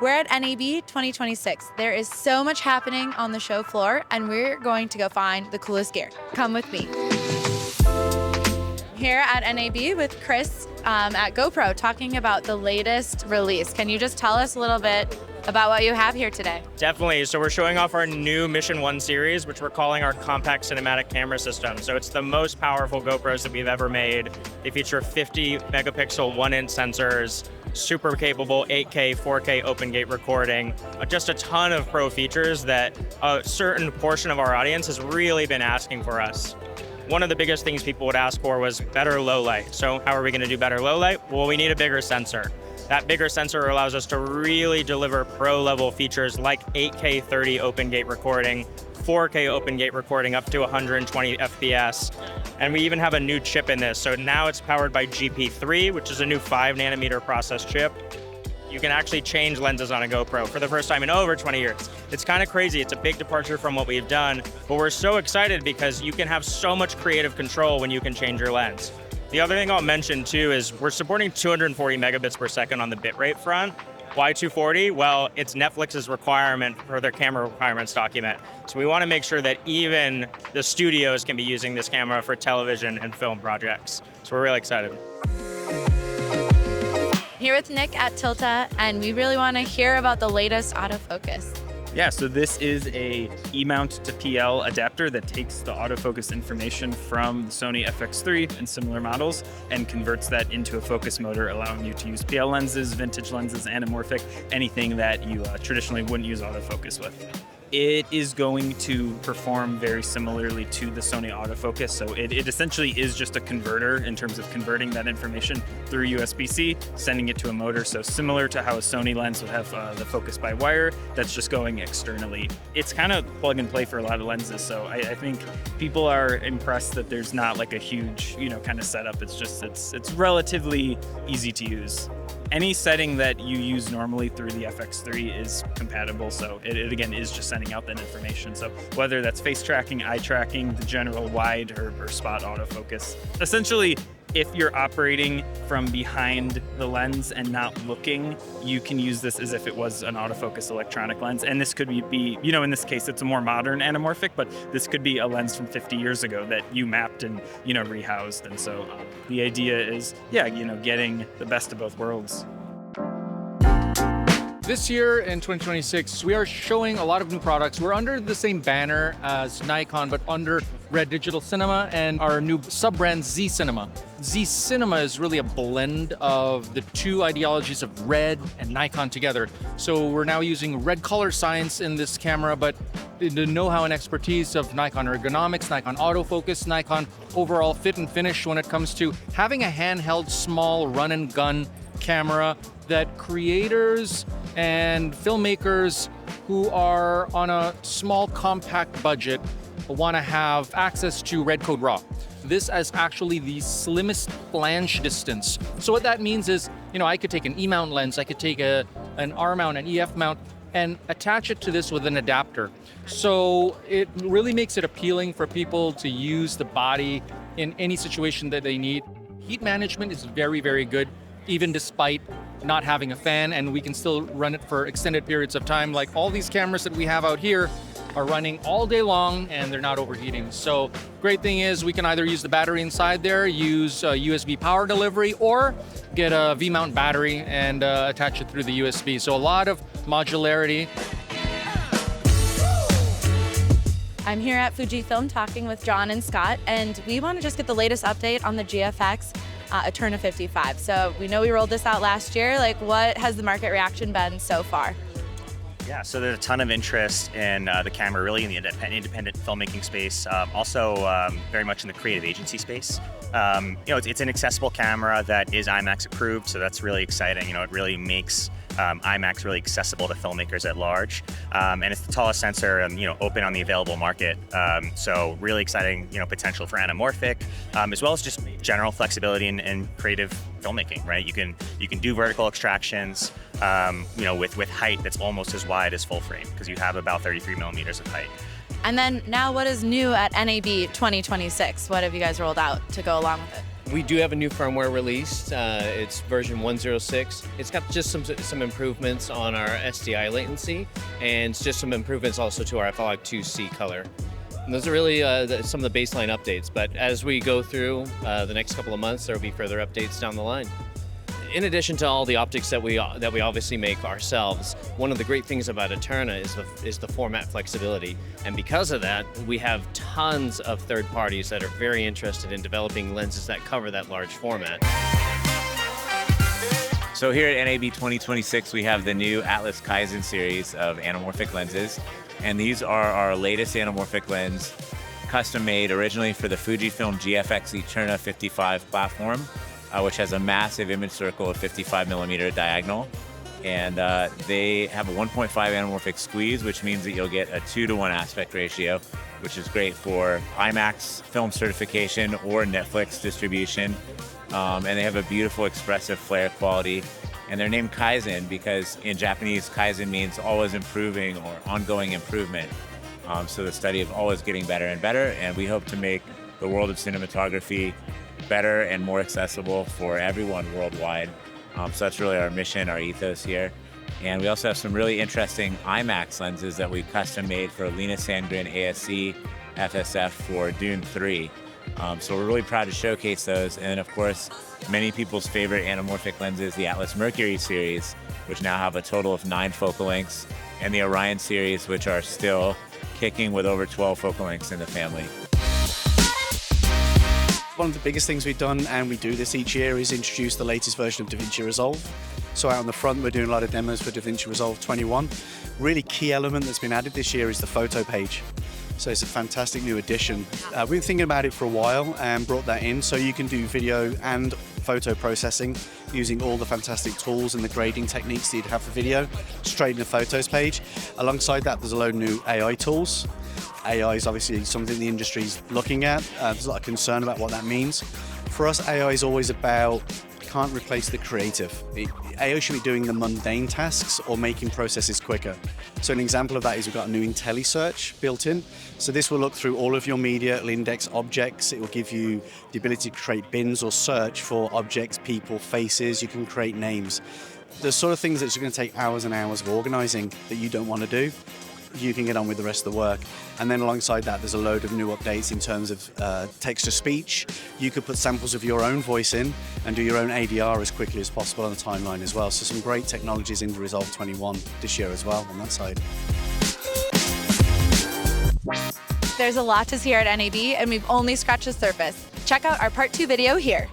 We're at NAB 2026. There is so much happening on the show floor, and we're going to go find the coolest gear. Come with me. Here at NAB with Chris at GoPro, talking about the latest release. Can you just tell us a little bit about what you have here today? Definitely. So we're showing off our new Mission 1 series, which we're calling our compact cinematic camera system. So it's the most powerful GoPros that we've ever made. They feature 50 megapixel 1-inch sensors, super capable 8K, 4K open gate recording, just a ton of pro features that a certain portion of our audience has really been asking for us. One of the biggest things people would ask for was better low light. So how are we going to do better low light? Well, we need a bigger sensor. That bigger sensor allows us to really deliver pro level features like 8K 30 open gate recording, 4K open gate recording up to 120 FPS. And we even have a new chip in this. So now it's powered by GP3, which is a new 5nm process chip. You can actually change lenses on a GoPro for the first time in over 20 years. It's kind of crazy. It's a big departure from what we've done, but we're so excited because you can have so much creative control when you can change your lens. The other thing I'll mention too is we're supporting 240 megabits per second on the bitrate front. Why 240? Well, it's Netflix's requirement for their camera requirements document. So we want to make sure that even the studios can be using this camera for television and film projects. So we're really excited. Here with Nick at Tilta, and we really want to hear about the latest autofocus. Yeah, so this is a E-mount to PL adapter that takes the autofocus information from the Sony FX3 and similar models and converts that into a focus motor, allowing you to use PL lenses, vintage lenses, anamorphic, anything that you traditionally wouldn't use autofocus with. It is going to perform very similarly to the Sony autofocus. So it essentially is just a converter in terms of converting that information through USB-C, sending it to a motor. So similar to how a Sony lens would have the focus by wire, that's just going externally. It's kind of plug and play for a lot of lenses. So I think people are impressed that there's not like a huge, kind of setup. It's just, it's relatively easy to use. Any setting that you use normally through the FX3 is compatible, so it again is just sending out that information. So whether that's face tracking, eye tracking, the general wide or spot autofocus. Essentially, if you're operating from behind the lens and not looking, you can use this as if it was an autofocus electronic lens. And this could be, in this case, it's a more modern anamorphic, but this could be a lens from 50 years ago that you mapped and, rehoused. And so the idea is, getting the best of both worlds. This year in 2026, we are showing a lot of new products. We're under the same banner as Nikon, but under Red Digital Cinema and our new sub-brand Z Cinema. Z Cinema is really a blend of the two ideologies of Red and Nikon together. So we're now using red color science in this camera, but the know-how and expertise of Nikon ergonomics, Nikon autofocus, Nikon overall fit and finish when it comes to having a handheld, small run and gun camera that creators and filmmakers who are on a small compact budget want to have access to Red Code RAW. This is actually the slimmest flange distance. So what that means is, I could take an E-mount lens, I could take an R mount, an EF mount, and attach it to this with an adapter. So it really makes it appealing for people to use the body in any situation that they need. Heat management is very, very good, even despite not having a fan, and we can still run it for extended periods of time. Like all these cameras that we have out here are running all day long and they're not overheating. So great thing is we can either use the battery inside there, use USB power delivery, or get a V-mount battery and attach it through the USB. So a lot of modularity. I'm here at Fujifilm talking with John and Scott, and we want to just get the latest update on the GFX Eterna 55. So we know we rolled this out last year. What has the market reaction been so far? Yeah, so there's a ton of interest in the camera, really in the independent filmmaking space, also very much in the creative agency space. It's an accessible camera that is IMAX approved, so that's really exciting. It really makes IMAX really accessible to filmmakers at large, and it's the tallest sensor and open on the available market. So really exciting potential for anamorphic, as well as just general flexibility in creative filmmaking. Right, you can do vertical extractions, with height that's almost as wide as full frame because you have about 33 millimeters of height. And then now, what is new at NAB 2026? What have you guys rolled out to go along with it? We do have a new firmware released. It's version 106. It's got just some improvements on our SDI latency, and just some improvements also to our FLOG2C color. And those are really some of the baseline updates, but as we go through the next couple of months, there will be further updates down the line. In addition to all the optics that we obviously make ourselves, one of the great things about Eterna is the format flexibility. And because of that, we have tons of third parties that are very interested in developing lenses that cover that large format. So here at NAB 2026, we have the new Atlas Kaizen series of anamorphic lenses. And these are our latest anamorphic lens, custom made originally for the Fujifilm GFX Eterna 55 platform, which has a massive image circle of 55mm diagonal. And they have a 1.5 anamorphic squeeze, which means that you'll get a 2:1 aspect ratio, which is great for IMAX film certification or Netflix distribution. And they have a beautiful expressive flare quality. And they're named Kaizen because in Japanese, Kaizen means always improving or ongoing improvement. So the study of always getting better and better. And we hope to make the world of cinematography better and more accessible for everyone worldwide. So that's really our mission, our ethos here. And we also have some really interesting IMAX lenses that we custom made for Lena Sandgren ASC FSF for Dune 3. So we're really proud to showcase those. And of course, many people's favorite anamorphic lenses, the Atlas Mercury series, which now have a total of 9 focal lengths, and the Orion series, which are still kicking with over 12 focal lengths in the family. One of the biggest things we've done, and we do this each year, is introduce the latest version of DaVinci Resolve. So out on the front, we're doing a lot of demos for DaVinci Resolve 21. Really key element that's been added this year is the photo page. So it's a fantastic new addition. We've been thinking about it for a while and brought that in so you can do video and photo processing using all the fantastic tools and the grading techniques that you'd have for video straight in the photos page. Alongside that, there's a load of new AI tools. AI is obviously something the industry's looking at. There's a lot of concern about what that means. For us, AI is always about, can't replace the creative. AI should be doing the mundane tasks or making processes quicker. So an example of that is we've got a new IntelliSearch built in. So this will look through all of your media, it'll index objects, it will give you the ability to create bins or search for objects, people, faces, you can create names. The sort of things that's going to take hours and hours of organizing that you don't want to do, you can get on with the rest of the work. And then alongside that, there's a load of new updates in terms of text-to-speech. You could put samples of your own voice in and do your own ADR as quickly as possible on the timeline as well. So some great technologies in Resolve 21 this year as well on that side. There's a lot to see here at NAB, and we've only scratched the surface. Check out our part 2 video here.